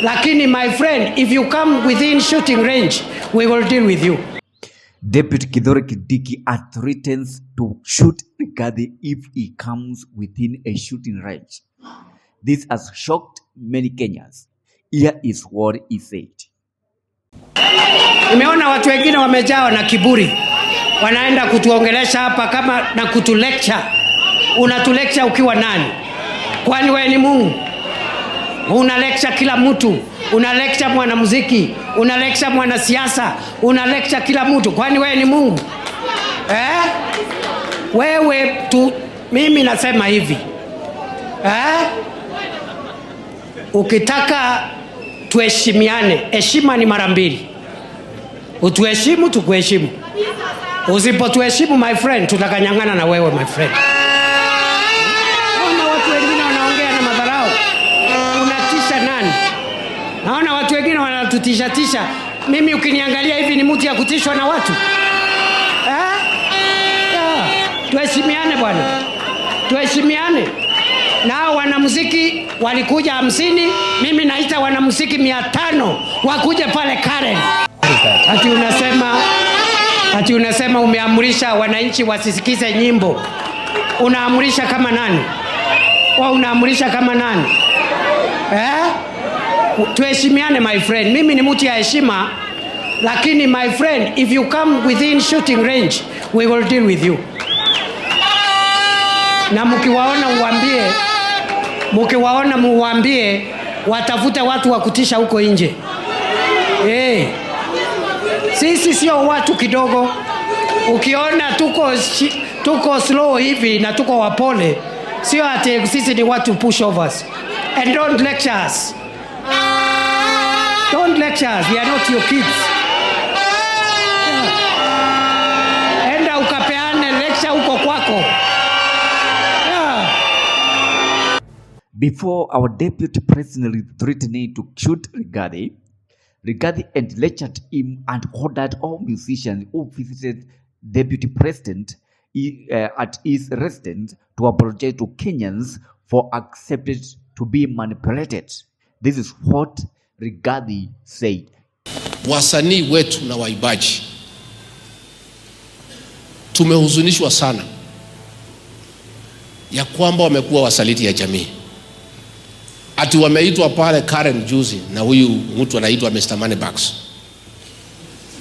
Lakini my friend, if you come within shooting range, we will deal with you. Deputy KINDIKI threatens to shoot Rigathi if he comes within a shooting range. This has shocked many Kenyans. Here is what he said. Nimeona watu wengine wamejawa na kiburi. Wanaenda kutuongelesha hapa kama na kutulecture. Unatulecture ukiwa nani? Kwani wewe ni Mungu? Una lecture kila mtu. Una lecture mwanamuziki, una lecture mwanasiasa, una lecture kila mtu. Kwani wewe ni Mungu? Wewe tu, mimi nasema hivi. Ukitaka tuheshimiane, heshima ni mara mbili. Utuheshimu, tukuheshimu. Usipotuheshimu my friend, tutakanyang'ana na wewe my friend. Naona watu wengine wanaongea na madharau. Unatisha nani? Naona watu wengine wanatutisha. Mimi ukiniangalia hivi ni mtu ya kutishwa na watu? Tuheshimiane bwana. Tuheshimiane. Na wanamuziki walikuja 50, mimi naita wanamuziki 500 wakuje pale Karen. Ati unasema umeamrisha wananchi wasisikize nyimbo. Unaamrisha kama nani? Unaamrisha kama nani? Tuheshimiane my friend. Mimi ni mtu ya heshima, lakini my friend, if you come within shooting range, we will deal with you. Na mkiwaona muambie watafute watu wa kutisha huko nje. Sisi sio watu kidogo. Ukiona tuko slow hivi na tuko wapole, sio ati sisi ni watu pushovers. And don't lecture us. Don't lecture us. We are not your kids. Enda ukapeane lecture huko kwako. Before our deputy president threatening to shoot Rigathi and lectured him and ordered all musicians who visited deputy president at his residence to apologize to Kenyans for accepted to be manipulated. This is what Rigathi said. Wasanii wetu na waibaji tumehuzunishwa sana ya kwamba wamekuwa wasaliti ya jamii. Ati wameitwa pale Karen juzi na huyu mtu anaitwa Mr. Moneybags.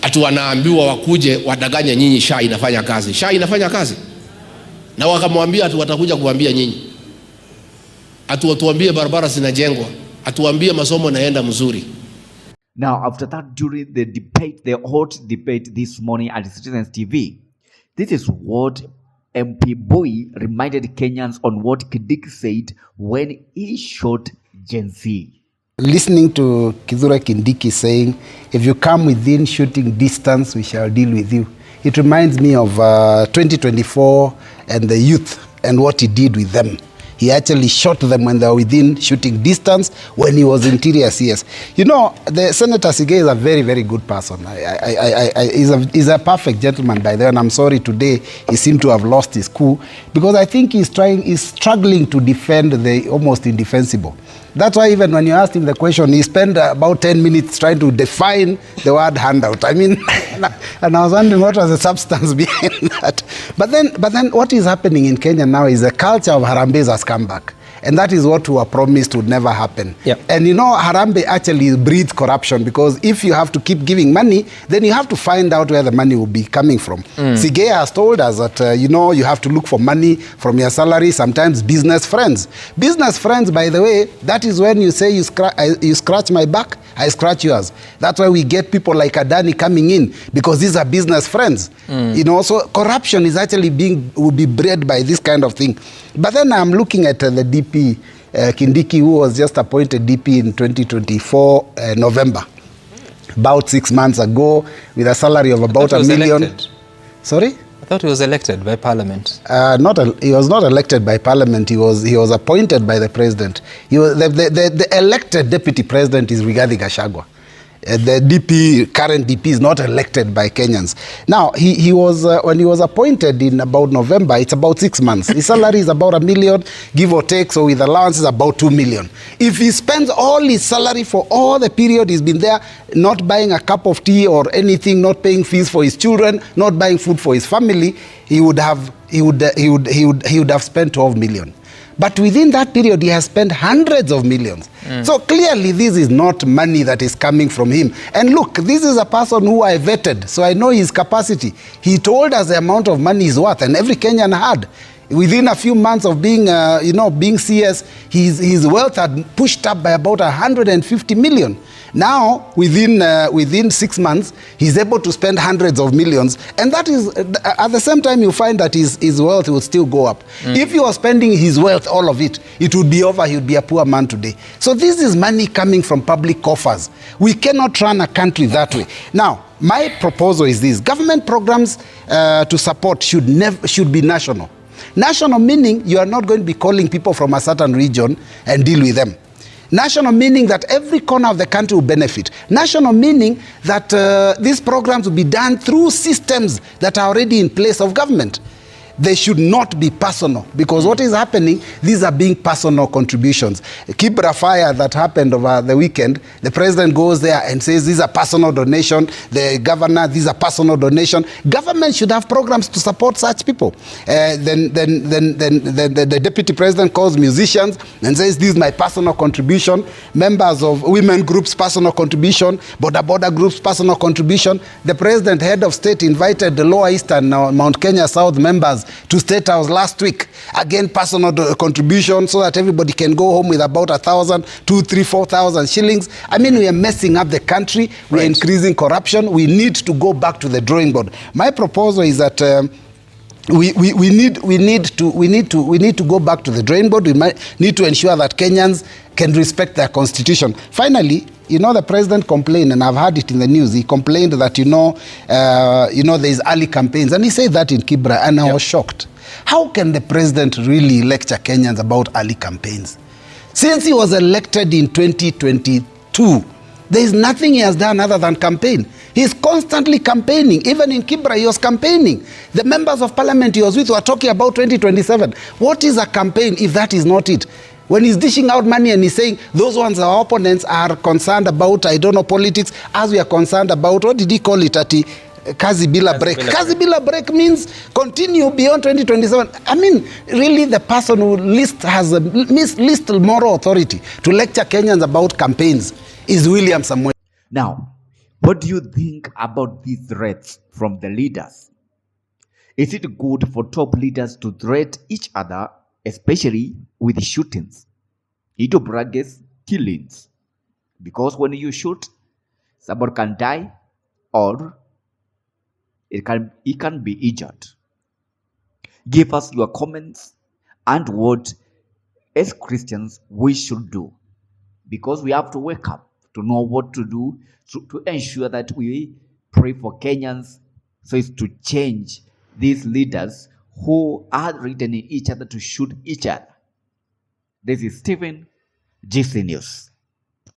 Ati wanaambiwa wakuje wadaganye nyinyi SHA inafanya kazi. SHA inafanya kazi. Na wakamwambia ati watakuja kuambia nyinyi. Ati watuambie barabara zinajengwa. Atuambie masomo naenda mzuri. Now after that, during the hot debate this morning at Citizens TV, this is what MP Boy reminded Kenyans on what KINDIKI said when he shot Gen Z. Listening to KINDIKI saying, if you come within shooting distance, we shall deal with you. It reminds me of 2024 and the youth and what he did with them. He actually shot them when they were within shooting distance when he was interior CS. You know, the Senator Sige is a very, very good person. He's a perfect gentleman by the way, and I'm sorry today he seemed to have lost his cool because I think he's struggling to defend the almost indefensible. That's why even when you asked him the question, he spent about 10 minutes trying to define the word handout. I mean, and I was wondering what was the substance behind that. But then what is happening in Kenya now is a culture of Harambee has come back. And that is what we were promised would never happen. Yep. And you know, Harambee actually breeds corruption because if you have to keep giving money, then you have to find out where the money will be coming from. Sige has told us that, you know, you have to look for money from your salary, sometimes business friends. Business friends, by the way, that is when you say you scratch my back, I scratch yours. That's why we get people like Adani coming in because these are business friends. You know, so corruption is actually will be bred by this kind of thing. But then I'm looking at the DP, KINDIKI, who was just appointed DP in 2024 November, about 6 months ago, with a salary of about $1 million. Elected. Sorry? I thought he was elected by parliament. He was not elected by parliament. He was appointed by the president. He was the elected deputy president is Rigathi Gachagua. The DP, current DP, is not elected by Kenyans. Now, he was when he was appointed in about November, it's about 6 months. His salary is about $1 million, give or take, so with allowances about $2 million. If he spends all his salary for all the period he's been there, not buying a cup of tea or anything, not paying fees for his children, not buying food for his family, he would have spent 12 million. But within that period, he has spent hundreds of millions. So clearly, this is not money that is coming from him. And look, this is a person who I vetted, so I know his capacity. He told us the amount of money he's worth, and every Kenyan had. Within a few months of being, being CS, his wealth had pushed up by about 150 million. Now, within 6 months, he's able to spend hundreds of millions, and that is at the same time you find that his wealth will still go up. If you are spending his wealth, all of it, it would be over. He would be a poor man today. So this is money coming from public coffers. We cannot run a country that way. Now, my proposal is this: government programs to support should be national. National meaning you are not going to be calling people from a certain region and deal with them. National meaning that every corner of the country will benefit. National meaning that these programs will be done through systems that are already in place of government. They should not be personal, because what is happening, these are being personal contributions. Kibra fire that happened over the weekend, the president goes there and says these are personal donation. The governor, these are personal donation. Government should have programs to support such people. Then the deputy president calls musicians and says this is my personal contribution. Members of women groups, personal contribution. Border groups, personal contribution. The president, head of state, invited the Lower Eastern, Mount Kenya South members to State House last week. Again, personal contribution, so that everybody can go home with about 1,000, 2,000, 3,000, 4,000 shillings. I mean, we are messing up the country. We are increasing corruption. We need to go back to the drawing board. My proposal is that we need to go back to the drawing board. We need to ensure that Kenyans can respect their constitution. Finally, the president complained, and I've heard it in the news. He complained that there's early campaigns, and he said that in Kibra, and I was shocked. How can the president really lecture Kenyans about early campaigns? Since he was elected in 2022, there is nothing he has done other than campaign. He's constantly campaigning. Even in Kibra, he was campaigning. The members of parliament he was with were talking about 2027. What is a campaign if that is not it? When he's dishing out money and he's saying those ones, our opponents, are concerned about, politics, as we are concerned about, what did he call it, Kazi Bila break. Kazi Bila break means continue beyond 2027. I mean, really the person who has least moral authority to lecture Kenyans about campaigns is William Samuel. Now, what do you think about these threats from the leaders? Is it good for top leaders to threat each other, especially with shootings? Ito braggers, killings. Because when you shoot, someone can die or it can be injured. Give us your comments and what, as Christians, we should do. Because we have to wake up to know what to do to ensure that we pray for Kenyans so as to change these leaders who are threatening each other to shoot each other. This is Stephen, GC News.